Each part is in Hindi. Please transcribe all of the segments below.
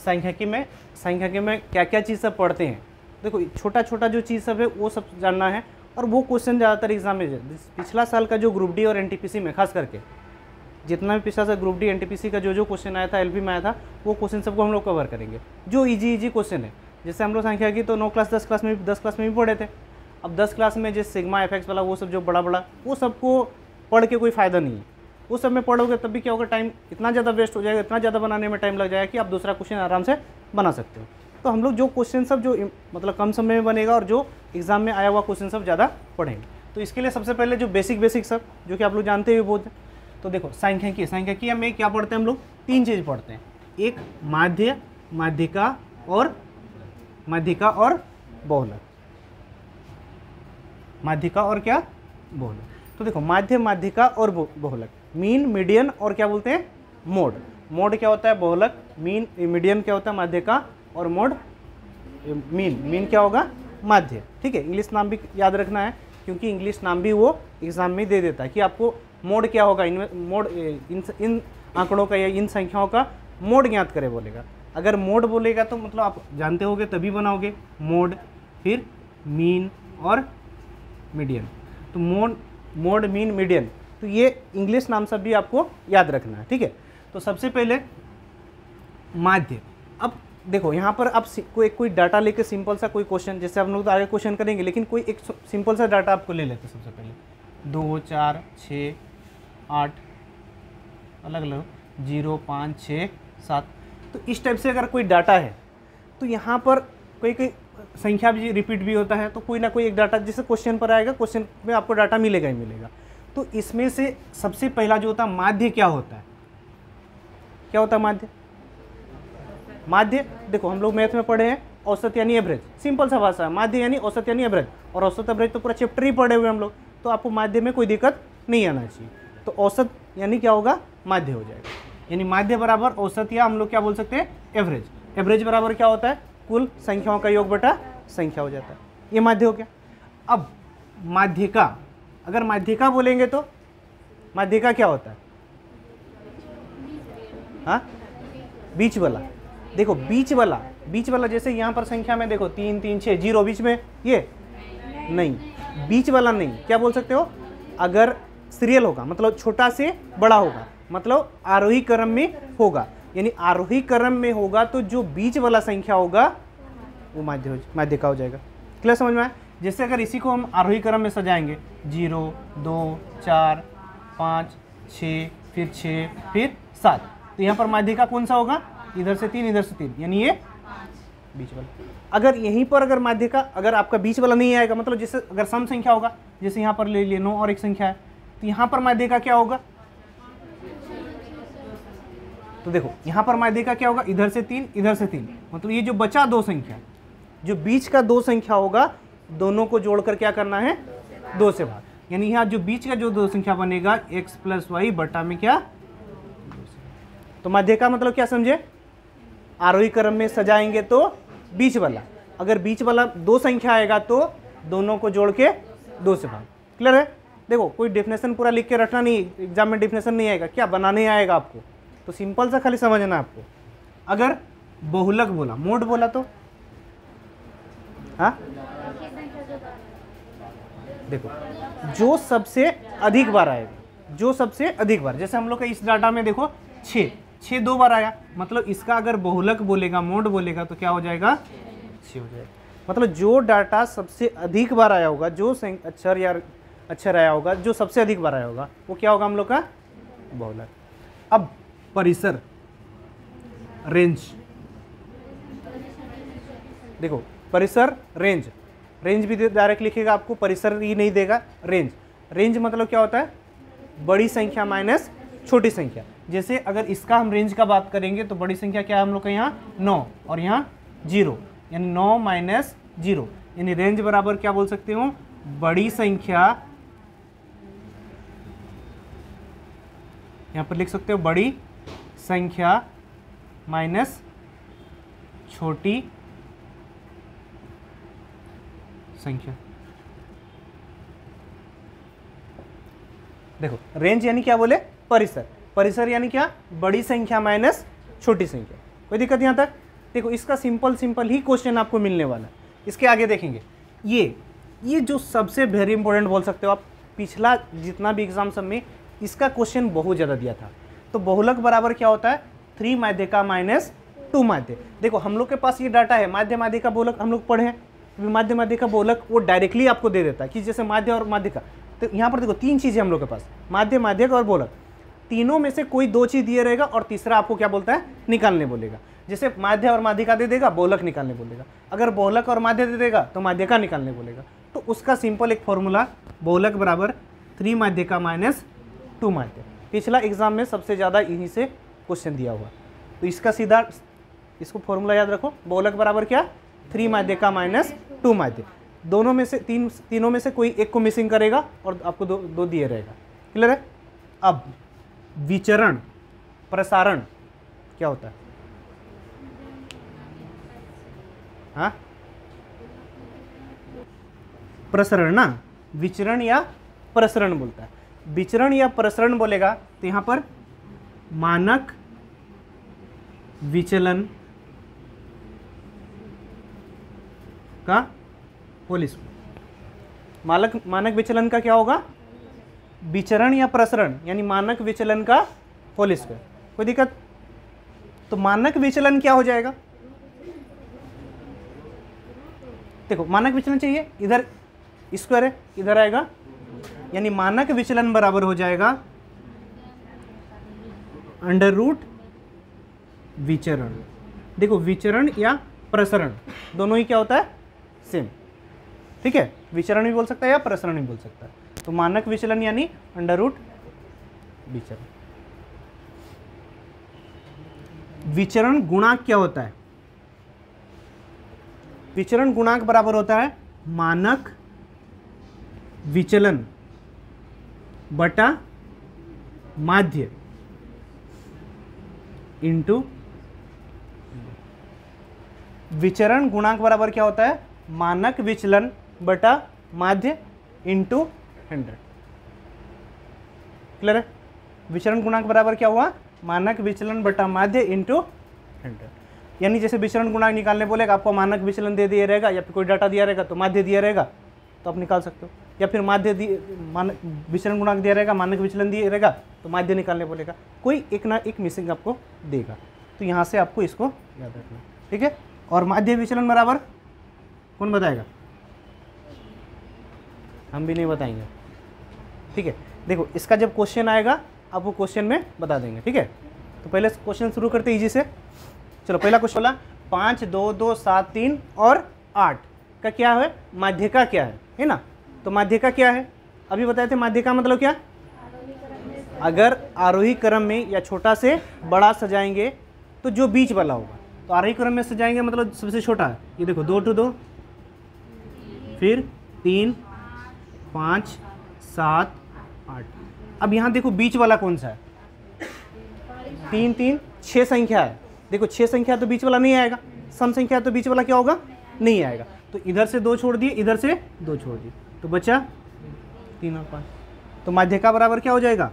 सांख्यिकी में क्या क्या चीज़ सब पढ़ते हैं। देखो छोटा छोटा जो चीज़ सब है वो सब जानना है, और वो क्वेश्चन ज़्यादातर एग्जाम में पिछला साल का जो ग्रुप डी और एनटीपीसी में खास करके जितना भी पिछला साल ग्रुप डी एनटीपीसी का जो क्वेश्चन आया था, एलपी में आया था, वो क्वेश्चन सबको हम लोग कवर करेंगे। जो इजी क्वेश्चन है, जैसे हम लोग सांख्यिकी तो 9 क्लास 10 क्लास में भी पढ़े थे। अब 10 क्लास में जैसे सिग्मा एफएक्स वाला वो सब जो बड़ा वो सबको पढ़ के कोई फ़ायदा नहीं है। वो सब में पढ़ोगे तब भी क्या होगा, टाइम इतना ज़्यादा वेस्ट हो जाएगा, इतना ज़्यादा बनाने में टाइम लग जाएगा कि आप दूसरा क्वेश्चन आराम से बना सकते हो। तो हम लोग जो क्वेश्चन सब जो मतलब कम समय में बनेगा और जो एग्जाम में आया हुआ क्वेश्चन सब ज़्यादा पढ़ेंगे। तो इसके लिए सबसे पहले जो बेसिक सब जो कि आप लोग जानते हुए बहुत। तो देखो सांख्यिकी में क्या पढ़ते हैं हम लोग, 3 चीज़ पढ़ते हैं। एक माध्य, माध्यिका और बहुलक। माध्यिका और क्या, बहुलक। तो देखो माध्य, माध्यिका और बहुलक, मीन, मीडियन और क्या बोलते हैं, मोड। मोड क्या होता है, बहुलक। मीडियन क्या होता है, माध्यिका। और मोड मीन क्या होगा, माध्य। ठीक है, इंग्लिश नाम भी याद रखना है, क्योंकि इंग्लिश नाम भी वो एग्जाम में दे देता है कि आपको मोड क्या होगा, मोड इन आंकड़ों का या इन संख्याओं का मोड ज्ञात करे बोलेगा। अगर मोड बोलेगा तो मतलब आप जानते होगे तभी बनाओगे मोड, फिर मीन और मीडियन। तो मोड मीन मीडियन, तो ये इंग्लिश नाम सब भी आपको याद रखना है। ठीक है, तो सबसे पहले माध्य। अब देखो यहाँ पर आप कोई डाटा लेके सिंपल सा कोई क्वेश्चन, जैसे हम लोग तो आगे क्वेश्चन करेंगे, लेकिन कोई एक सिंपल सा डाटा आपको ले लेते हैं। सबसे पहले 2 4 6 8 अलग अलग 0 5 6 7, तो इस टाइप से अगर कोई डाटा है तो यहाँ पर कोई संख्या भी रिपीट भी होता है, तो कोई ना कोई एक डाटा जैसे क्वेश्चन पर आएगा, क्वेश्चन में आपको डाटा मिलेगा ही मिलेगा। तो इसमें से सबसे पहला जो होता है माध्य, क्या होता है, क्या होता है माध्य। माध्य देखो हम लोग मैथ में पढ़े हैं, औसत यानी एवरेज, सिंपल सा भाषा है। माध्य यानी औसत यानी एवरेज, और औसत एवरेज तो पूरा चैप्टर ही पढ़े हुए हम लोग, तो आपको माध्य में कोई दिक्कत नहीं आना चाहिए। तो औसत यानी क्या होगा, माध्य हो जाएगा। यानी माध्य बराबर औसत, या हम लोग क्या बोल सकते हैं, एवरेज। एवरेज बराबर क्या होता है, कुल संख्याओं का योग बटा संख्या हो जाता है, ये माध्य हो गया। अब माध्यिका, अगर माध्यिका बोलेंगे तो माध्यिका क्या होता है, हाँ बीच वाला। देखो बीच वाला जैसे यहाँ पर संख्या में देखो 3 3 6 0 बीच में, ये नहीं, बीच वाला नहीं। क्या बोल सकते हो, अगर सीरियल होगा मतलब छोटा से बड़ा होगा, मतलब आरोही क्रम में होगा, यानी आरोही क्रम में होगा तो जो बीच वाला संख्या होगा वो माध्यिका हो जाएगा। क्लियर समझ में आया। जैसे अगर इसी को हम आरोही क्रम में सजाएंगे 0 2 4 5 6 फिर 6 फिर 7, तो यहाँ पर माध्यिका कौन सा होगा, इधर से 3 इधर से 3, यानी ये बीच वाला। अगर यहीं पर अगर माध्यिका अगर आपका बीच वाला नहीं आएगा, मतलब जैसे अगर सम संख्या होगा, जैसे यहाँ पर ले लिए 9 और एक संख्या है, तो यहाँ पर माध्यिका क्या होगा, तो देखो यहाँ पर माध्यिका क्या होगा, इधर से 3 इधर से 3, मतलब ये जो बचा 2 संख्या, जो बीच का 2 संख्या होगा, दोनों को जोड़कर क्या करना है, 2 से भाग। यानी यहाँ जो बीच का जो 2 संख्या बनेगा x + y बटा में क्या, तो माध्यिका मतलब क्या समझे, आरोही क्रम में सजाएंगे तो बीच वाला, अगर बीच वाला 2 संख्या आएगा तो दोनों को जोड़ के 2 से भाग। क्लियर है। देखो कोई डेफिनेशन पूरा लिख के रखना नहीं, एग्जाम में डेफिनेशन नहीं आएगा, क्या बनाने आएगा आपको, तो सिंपल सा खाली समझना आपको। अगर बहुलक बोला, मोड बोला तो हाँ देखो जो सबसे अधिक बार आएगा, जो सबसे अधिक बार, जैसे हम लोग का इस डाटा में देखो 6 2 बार आया, मतलब इसका अगर बहुलक बोलेगा, मोड बोलेगा तो क्या हो जाएगा, 6 हो जाएगा। मतलब जो डाटा सबसे अधिक बार आया होगा, जो अक्षर आया होगा, जो सबसे अधिक बार आया होगा, वो क्या होगा हम लोग का बहुलक। अब परिसर, रेंज, देखो परिसर रेंज, रेंज भी डायरेक्ट लिखेगा आपको, परिसर ही नहीं देगा, रेंज मतलब क्या होता है, बड़ी संख्या माइनस छोटी संख्या। जैसे अगर इसका हम रेंज का बात करेंगे तो बड़ी संख्या क्या है हम लोग का, यहाँ 9 और यहाँ 0, यानी 9 माइनस 0, यानी रेंज बराबर क्या बोल सकते हो, बड़ी संख्या, यहाँ पर लिख सकते हो बड़ी संख्या माइनस छोटी संख्या। देखो रेंज यानी क्या बोले, परिसर, परिसर यानी क्या, बड़ी संख्या माइनस छोटी संख्या। कोई दिक्कत यहाँ तक। अब परिसर, रेंज यानी क्या, बड़ी संख्या माइनस छोटी संख्या। परिसर, रेंज यानी क्या, परिसर, परिसर यानी क्या, बड़ी संख्या माइनस छोटी संख्या। कोई दिक्कत यहाँ तक। देखो इसका सिंपल ही क्वेश्चन आपको मिलने वाला है। इसके आगे देखेंगे, ये जो सबसे वेरी इंपॉर्टेंट बोल सकते हो आप, पिछला जितना भी एग्जाम सब में इसका क्वेश्चन बहुत ज़्यादा दिया था। तो बहुलक बराबर क्या होता है, 3 माध्यिका माइनस 2 माध्य। देखो हम लोग के पास ये डाटा है, माध्य माध्यिका बहुलक हम लोग पढ़े हैं। माध्य माध्यिका बहुलक वो डायरेक्टली आपको दे देता है कि जैसे माध्य और माध्यिका। तो यहाँ पर देखो 3 चीज़ें हम लोग के पास, माध्य माध्यक और बहुलक। तीनों में से कोई 2 चीज़ दिए रहेगा और तीसरा आपको क्या बोलता है, निकालने बोलेगा। जैसे माध्य और माध्यिका दे देगा, बहुलक निकालने बोलेगा। अगर बहुलक और माध्य दे देगा तो माध्यिका निकालने बोलेगा। तो उसका सिंपल एक फॉर्मूला, बहुलक बराबर 3 माध्यिका माइनस 2 माध्य। पिछला एग्जाम में सबसे ज़्यादा यहीं से क्वेश्चन दिया हुआ। तो इसका सीधा इसको फॉर्मूला याद रखो, बहुलक बराबर क्या, 3 माध्यिका माइनस 2 माध्य। दोनों में से तीनों में से कोई एक को मिसिंग करेगा और आपको दो दिए रहेगा। क्लियर है। अब विचरण प्रसारण क्या होता है, हाँ प्रसरण ना, विचरण या प्रसरण बोलता है। विचरण या प्रसरण बोलेगा तो यहाँ पर मानक विचलन का होल स्क्वायर। मानक विचलन का क्या होगा, विचरण या प्रसरण यानी मानक विचलन का होल स्क्वायर। कोई दिक्कत। तो मानक विचलन क्या हो जाएगा, देखो मानक विचलन चाहिए, इधर स्क्वायर है, इधर आएगा, यानी मानक विचलन बराबर हो जाएगा अंडर रूट विचरण। देखो विचरण या प्रसरण दोनों ही क्या होता है, सेम। ठीक है, विचरण भी बोल सकता है या प्रसरण भी बोल सकता है। तो मानक विचलन यानी अंडर रूट विचरण। विचरण गुणांक क्या होता है, विचरण गुणांक बराबर होता है मानक विचलन बटा माध्य इंटू। विचरण गुणांक बराबर क्या होता है, मानक विचलन बटा माध्य इंटू 100। क्लियर है। विचरण गुणांक बराबर क्या हुआ, मानक विचलन बटा माध्य इंटू 100। यानी जैसे विचरण गुणांक निकालने बोलेगा, आपको मानक विचलन दे दिया रहेगा या फिर कोई डाटा दिया रहेगा तो माध्य दिया रहेगा तो आप निकाल सकते हो, या फिर माध्य मानक विचरण गुणांक दिया रहेगा, मानक विचलन दिया रहेगा तो माध्य निकालने बोलेगा। कोई एक ना एक मिसिंग आपको देगा। तो यहाँ से आपको इसको याद रखना। ठीक है। और माध्य विचलन बराबर कौन बताएगा, हम भी नहीं बताएंगे। ठीक है। देखो इसका जब क्वेश्चन आएगा आपको क्वेश्चन में बता देंगे। ठीक है। तो पहले क्वेश्चन शुरू करते इजी से। चलो पहला क्वेश्चन बोला 5, 2, 2, 7, 3 और 8 का क्या है, माध्यिका क्या है ना। तो माध्यिका क्या है, अभी बताए थे माध्यिका मतलब क्या, अगर आरोही क्रम में या छोटा से बड़ा सजाएंगे तो जो बीच वाला होगा, तो आरोही क्रम में सजाएंगे मतलब सबसे छोटा है। ये देखो 2 to 2, फिर 3, 5, 7, 8। अब यहाँ देखो बीच वाला कौन सा है, 3, 3, 6 संख्या है। देखो 6 संख्या तो बीच वाला नहीं आएगा, सम संख्या तो बीच वाला क्या होगा, नहीं आएगा। तो इधर से 2 छोड़ दिए, इधर से 2 छोड़ दिए, तो बचा 3 और 5। तो माध्यिका बराबर क्या हो जाएगा,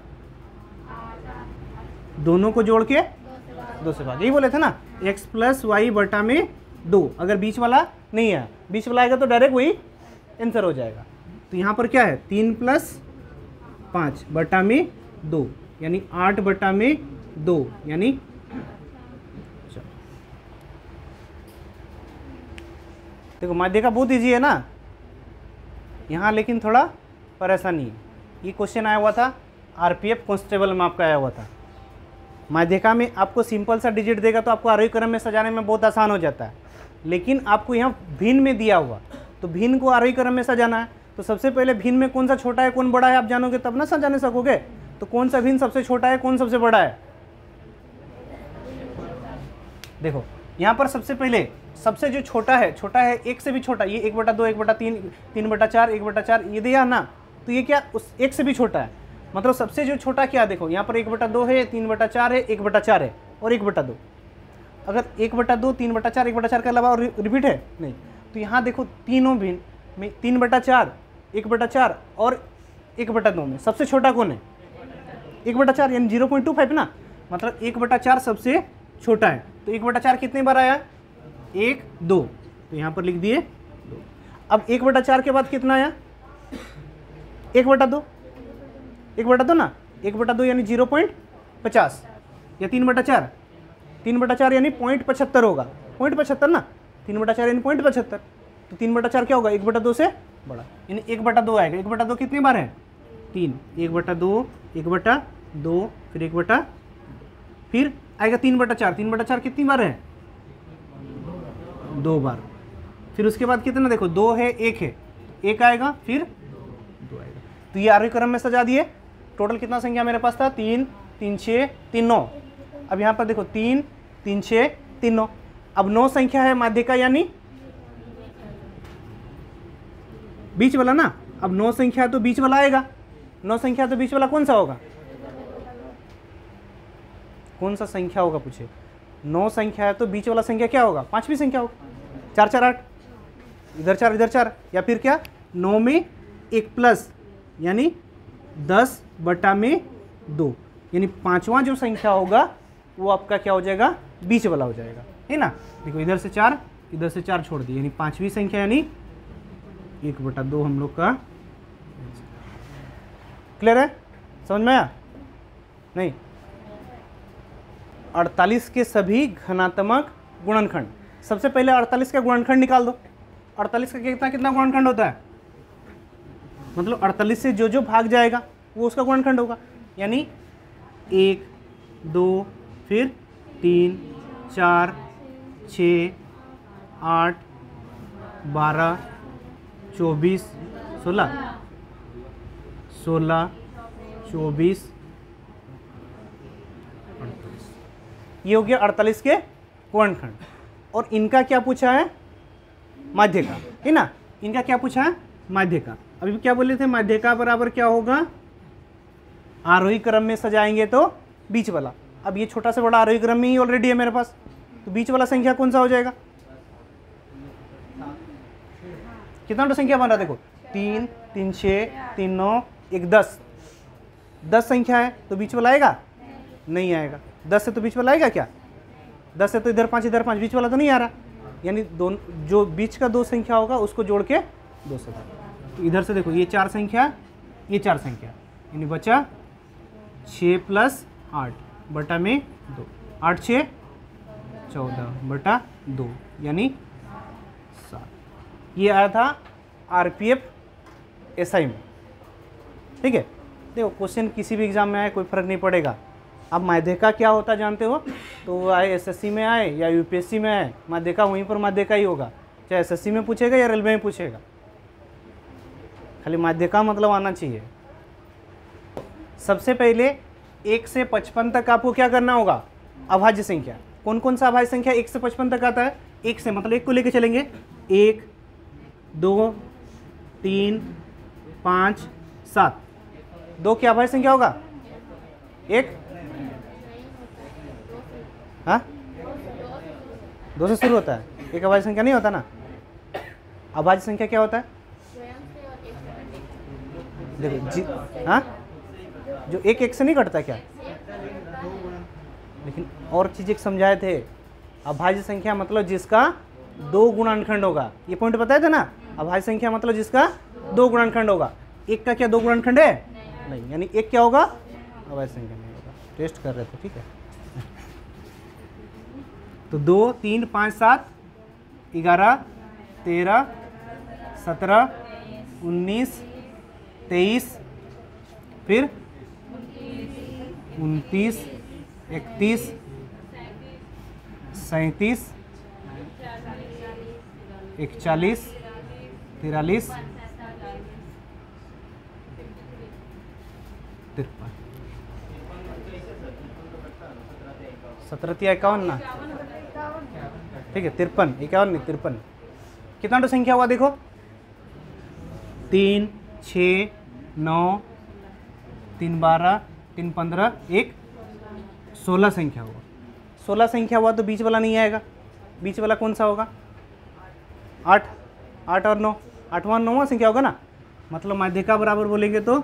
दोनों को जोड़ के 2 से भाग। यही बोले थे ना, x + y बटा में 2। अगर बीच वाला नहीं है, बीच वाला आएगा तो डायरेक्ट वही आंसर हो जाएगा। तो यहाँ पर क्या है, 3 + 5 बटा में 2 यानी 8 बटा में 2 यानी। देखो माध्यिका बहुत इजी है ना यहाँ, लेकिन थोड़ा परेशानी है। ये क्वेश्चन आया हुआ था आरपीएफ कांस्टेबल में, आपका आया हुआ था। माध्यिका में आपको सिंपल सा डिजिट देगा तो आपको आरोही क्रम में सजाने में बहुत आसान हो जाता है, लेकिन आपको यहाँ भिन्न में दिया हुआ, तो भिन्न को आरोही क्रम में सजाना है। तो सबसे पहले भिन्न में कौन सा छोटा है कौन बड़ा है आप जानोगे तब ना सजाने सकोगे। तो कौन सा भिन्न सबसे छोटा है कौन सबसे बड़ा है, देखो यहाँ पर सबसे पहले सबसे जो छोटा है एक से भी छोटा, ये 1/2, 1/3, 3/4, 1/4 ये दिया ना, तो ये क्या उस एक से भी छोटा है। मतलब सबसे जो छोटा क्या, देखो यहाँ पर 1/2 है, 3/4 है, 1/4 है और 1/2। अगर 1/2, 3/4, 1/4 के अलावा और रिपीट है नहीं, तो यहाँ देखो तीनों भिन्न में 3/4, 1/4 और 1/2 में सबसे छोटा कौन है, 1/4 यानी 0.25 ना, मतलब 1/4 सबसे छोटा है। तो 1/4 कितने बार आया, 1 2, तो यहाँ पर लिख दिए 2। अब 1/4 के बाद कितना आया? 1/2, 1/2 ना, 1/2 यानी 0.50 या 3/4, 3/4 यानी 0.75 होगा, 0.75 ना, 3/4 यानी 0.75, तो 3/4 क्या होगा? 1/2 से बड़ा, यानी 1/2 आएगा। 1/2 कितनी बार है? 3, 1/2, 1/2, फिर 1/, फिर आएगा 3/4, 3/4 कितनी बार है? 2 बार। फिर उसके बाद कितना देखो, 2 है 1 है, 1 आएगा, फिर 2 आएगा। तो ये आरोही क्रम में सजा दिए। टोटल कितना संख्या मेरे पास था? 3 3 6 3 9। अब यहाँ पर देखो 3 3 6 3 9। अब 9 संख्या है माध्यिका यानी बीच वाला ना। अब 9 संख्या तो बीच वाला आएगा। 9 संख्या तो बीच वाला कौन सा होगा? कौन सा संख्या होगा पूछे? 9 संख्या है तो बीच वाला संख्या क्या होगा? 5वीं संख्या होगा। 4 4 8, इधर 4 इधर 4, या फिर क्या 9 में 1 प्लस यानी 10/2, यानी 5वां जो संख्या होगा वो आपका क्या हो जाएगा? बीच वाला हो जाएगा, है ना। देखो इधर से 4 इधर से 4 छोड़ दिए, यानी 5वीं संख्या यानी 1/2 हम लोग का। क्लियर है? समझ में आया? नहीं। 48 के सभी घनात्मक गुणनखंड। सबसे पहले 48 का गुणनखंड निकाल दो। 48 का कितना कितना गुणनखंड होता है? मतलब 48 से जो जो भाग जाएगा वो उसका गुणनखंड होगा, यानी 1 2 फिर 3 4 6 8 12 24 16 16 24 48। ये हो गया 48 के गुणनखंड। और इनका क्या पूछा है? माध्यिका, है ना। इनका क्या पूछा है? माध्यिका। अभी क्या बोले थे? माध्यिका बराबर क्या होगा? आरोही क्रम में सजाएंगे तो बीच वाला। अब ये छोटा से बड़ा आरोही क्रम में ही ऑलरेडी है मेरे पास, तो बीच वाला संख्या कौन सा हो जाएगा? कितना तो संख्या बन रहा है देखो, 3 3 6 3 9 1 10। 10 संख्या है तो बीच वाला आएगा? नहीं आएगा। 10 से तो बीच वाला आएगा क्या? 10 से तो इधर 5 इधर 5, बीच वाला तो नहीं आ रहा। यानी दोनों जो बीच का 2 संख्या होगा उसको जोड़ के 2 से। तो इधर से देखो ये 4 संख्या, ये 4 संख्या, यानी बचा 6 + 8/2, 8 6 14/2, यानी 7। ये आया था RPF SI में, ठीक है। देखो क्वेश्चन किसी भी एग्जाम में आए कोई फर्क नहीं पड़ेगा। अब माध्यिका क्या होता है जानते हो? तो आए SSC में आए या UPSC में आए, माध्यिका वहीं पर माध्यिका ही होगा, चाहे SSC में पूछेगा या रेलवे में पूछेगा। खाली माध्यिका मतलब आना चाहिए। सबसे पहले 1 से 55 तक आपको क्या करना होगा? अभाज्य संख्या। कौन कौन सा अभाज्य संख्या 1 से 55 तक आता है? 1 से मतलब 1 को लेके चलेंगे, 1 2 3 5 7। 2 क्या अभाज्य संख्या होगा? 1, हाँ 2 से शुरू होता है। एक अभाज्य संख्या नहीं होता ना। अभाज्य संख्या क्या होता है? देखो हाँ, जो 1 से नहीं कटता क्या? लेकिन और चीज़ एक समझाए थे, अभाज्य संख्या मतलब जिसका 2 गुणनखंड होगा। ये पॉइंट बताए थे ना, अभाज्य संख्या मतलब जिसका 2 गुणनखंड होगा। 1 का क्या 2 गुणनखंड है? नहीं, यानी 1 क्या होगा? अभाज्य संख्या नहीं होगा। टेस्ट कर रहे थे, ठीक है। तो 2 3 5 7 11 13 17 19 23 फिर 29 31 37 41 43 53 17 51 ना, ठीक है। 53 51 नहीं 53। कितना तो संख्या हुआ देखो, 3 6 9 3 12 3 15 1 16 संख्या हुआ। 16 संख्या हुआ तो बीच वाला नहीं आएगा। बीच वाला कौन सा होगा? 8 8 और 9, 8वां 9वां संख्या होगा ना। मतलब माध्यिका बराबर बोलेंगे तो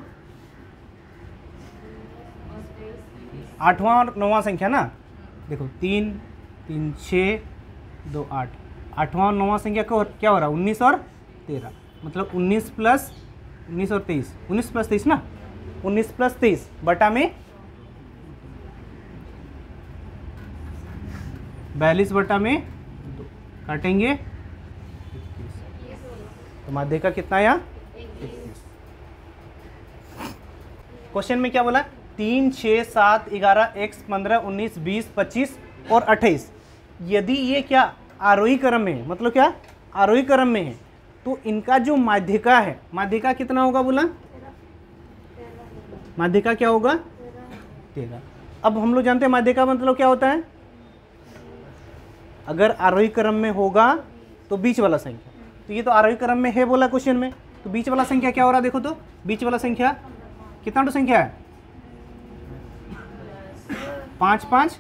8वां और 9वां संख्या ना। देखो 3 3 6 2 8, 8वां और 9वां संख्या को क्या हो रहा है, 19 और 13, मतलब 19 प्लस 19 और 23, 19 प्लस 23 ना, 19 प्लस 23 बटा में 42 बटा में 2 काटेंगे 21, तो माध्यिका कितना आया 21। क्वेश्चन में क्या बोला, 3, 6, 7, 11, x, 15, 19, 20, 25 और 28, यदि ये क्या आरोही क्रम में है, मतलब क्या आरोही क्रम में है, तो इनका जो माध्यिका है, माध्यिका कितना होगा बोला, माध्यिका क्या होगा 13। अब हम लोग जानते हैं माध्यिका मतलब क्या होता है, अगर आरोही क्रम में होगा तो बीच वाला संख्या, तो ये तो आरोही क्रम में है बोला क्वेश्चन में, तो बीच वाला संख्या क्या हो रहा है, देखो तो बीच वाला संख्या कितना तो संख्या है, 5, 5,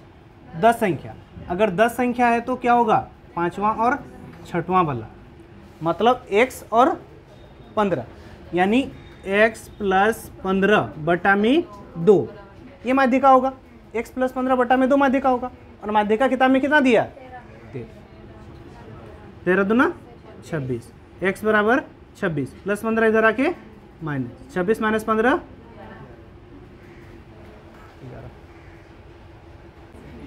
10 संख्या, अगर 10 संख्या है तो क्या होगा 5वां और 6वां वाला, मतलब x और 15, यानी x प्लस 15 बटा में 2, ये माध्यिका होगा, x प्लस 15 बटा में 2 माध्यिका होगा, और माध्यिका किताब में कितना दिया 13 दूना 26, x बराबर 26 प्लस 15 इधर आके माइनस 26 माइनस 15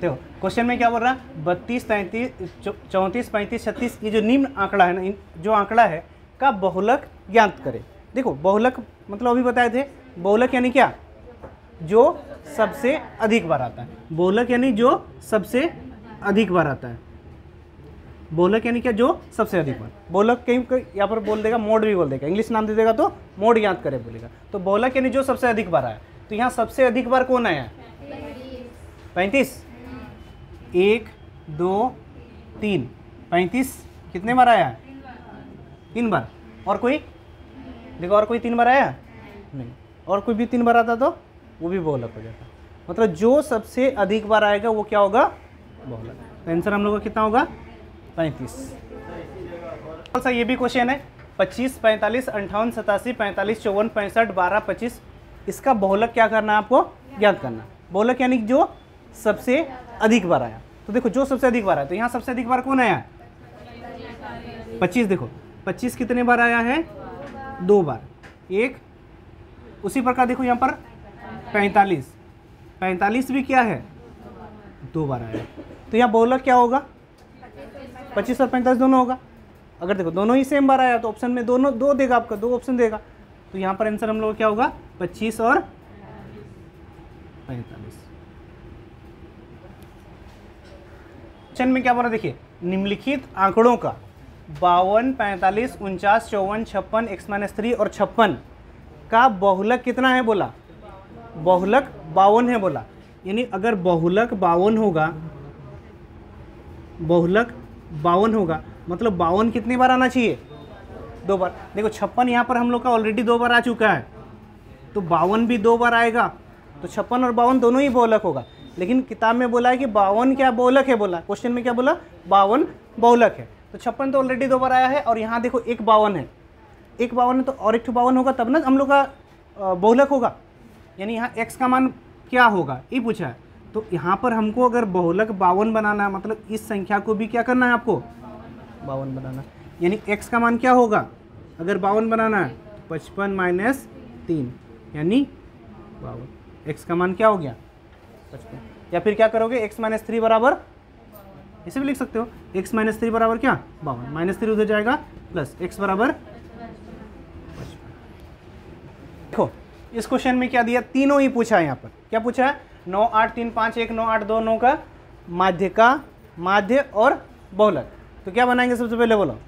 देखो क्वेश्चन में क्या बोल रहा है, 32, 33, 34, 35, 36, ये जो निम्न आंकड़ा है ना, जो आंकड़ा है का बहुलक ज्ञात करें। देखो बहुलक मतलब अभी बताए थे, बहुलक यानी क्या, जो सबसे अधिक बार आता है, बहुलक यानी जो सबसे अधिक बार आता है, बहुलक यानी क्या जो सबसे अधिक बार, बहुलक कहीं यहाँ पर बोल देगा, मोड भी बोल देगा, इंग्लिश नाम दे देगा तो मोड याद करे बोलेगा, तो बहुलक यानी जो सबसे अधिक बार आया, तो यहाँ सबसे अधिक बार कौन आया 35, 1, 2, 3, 35 कितने बार आया 3 बार, और कोई देखो और कोई 3 बार आया नहीं, और कोई भी 3 बार आता तो वो भी बहुलक हो जाता, मतलब जो सबसे अधिक बार आएगा वो क्या होगा बहुलक, तो आंसर हम लोग का कितना होगा 35। सा ये भी क्वेश्चन है, 25, 45, 58, 87, 45, 54, 65, 12, 25, इसका बहुलक क्या करना है आपको ज्ञात करना, बहुलक यानी जो सबसे अधिक बार आया, तो देखो जो सबसे अधिक बार आया, तो यहाँ सबसे अधिक बार कौन आया 25, देखो 25 कितने बार आया है 2 बार, एक उसी प्रकार देखो यहाँ पर 45 भी क्या है 2 बार आया, तो यहाँ बहुलक क्या होगा 25 और 45 दोनों होगा, अगर देखो दोनों ही सेम बार आया तो ऑप्शन में दोनों 2 देगा, आपका 2 ऑप्शन देगा, तो यहाँ पर आंसर हम लोग क्या होगा 25 और 45। क्वेश्चन में क्या बोला देखिए, निम्नलिखित आंकड़ों का 52, 45, 49, 54, 56, x-3 और 56 का बहुलक कितना है बोला, बहुलक 52 है बोला, यानी अगर बहुलक 52 होगा, बहुलक 52 होगा मतलब 52 कितनी बार आना चाहिए 2 बार, देखो 56 यहाँ पर हम लोग का ऑलरेडी 2 बार आ चुका है, तो 52 भी 2 बार आएगा, तो 56 और 52 दोनों ही बहुलक होगा, लेकिन किताब में बोला है कि 52 क्या बहुलक है बोला, क्वेश्चन में क्या बोला 52 बहुलक है, तो 56 तो ऑलरेडी 2 बार आया है, और यहाँ देखो एक 52 है, एक 52 है तो और एक 52 होगा तब ना हम लोग का बहुलक होगा, यानी यहाँ x का मान क्या होगा ये पूछा है, तो यहाँ पर हमको अगर बहुलक 52 बनाना है, मतलब इस संख्या को भी क्या करना है आपको 52 बनाना, यानी x का मान क्या होगा अगर 52 बनाना है 55 माइनस 3 यानी 52, x का मान क्या हो गया 55, या फिर क्या करोगे x माइनस 3 बराबर, इसे भी लिख सकते हो x माइनस 3 बराबर क्या 52, माइनस 3 उधर जाएगा प्लस x बराबर 55। देखो इस क्वेश्चन में क्या दिया, तीनों ही पूछा है, यहाँ पर क्या पूछा है 9, 8, 3, 5, 1, 9, 8, 2, 9 का माध्यिका, माध्य और बहुलक, तो क्या बनाएंगे सबसे पहले बोलो,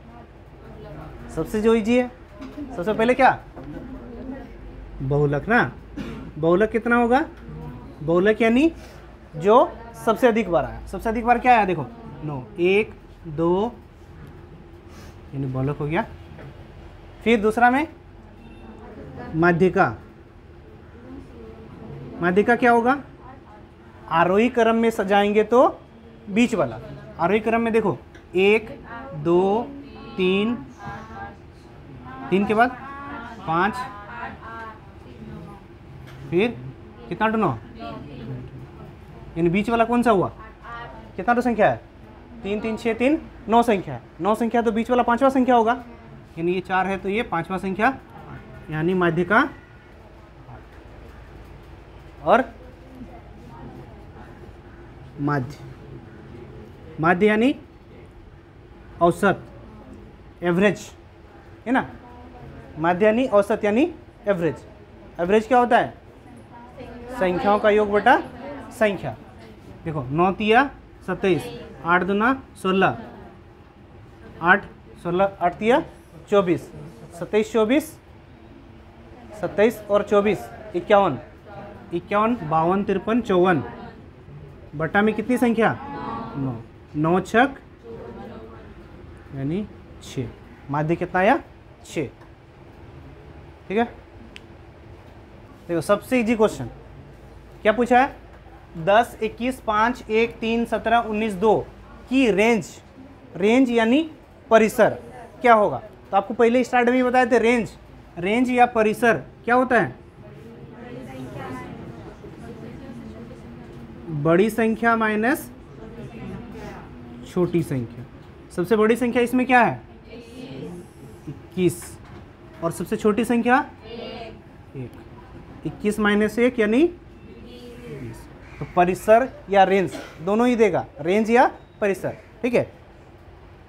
सबसे जो इजी है सबसे पहले क्या बहुलक ना, बहुलक कितना होगा, बहुलक यानी जो सबसे अधिक बार आया, सबसे अधिक बार क्या आया देखो 9, 1, 2 यानी बहुलक हो गया, फिर दूसरा में माध्यिका, माध्यिका क्या होगा आरोही क्रम में सजाएंगे तो बीच वाला, आरोही क्रम में देखो 1, 2, 3, 3 के बाद 5, फिर कितना 9, यानी बीच वाला कौन सा हुआ, कितना तो संख्या है 3 3 6 3 9 संख्या है। 9 संख्या तो बीच वाला 5वां संख्या होगा, यानी ये 4 है तो ये 5वां संख्या, यानी माध्य का और माध्य। माध्य यानी औसत, एवरेज है ना। माध्य यानी औसत यानी एवरेज। एवरेज क्या होता है? संख्याओं का योग बटा संख्या। देखो 9 तिया 27, 8 दूना 16, 8 16 8 तिया 24, 27 24, 27 और 24 51, 51 52 53 54, बटा में कितनी संख्या? 9, 9 छक यानी 6। माध्य कितना आया? 6। ठीक है, देखो सबसे इजी क्वेश्चन क्या पूछा है? 10 21 5 1 3 17 19 2 की रेंज, रेंज यानी परिसर क्या होगा? तो आपको पहले स्टार्ट में ही बताए थे रेंज, रेंज या परिसर क्या होता है? बड़ी संख्या माइनस छोटी संख्या। सबसे बड़ी संख्या इसमें क्या है? 21, और सबसे छोटी संख्या 1। 21 माइनस 1 यानी 20। तो परिसर या रेंज दोनों ही देगा, रेंज या परिसर। ठीक है,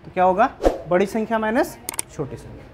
तो क्या होगा? बड़ी संख्या माइनस छोटी संख्या।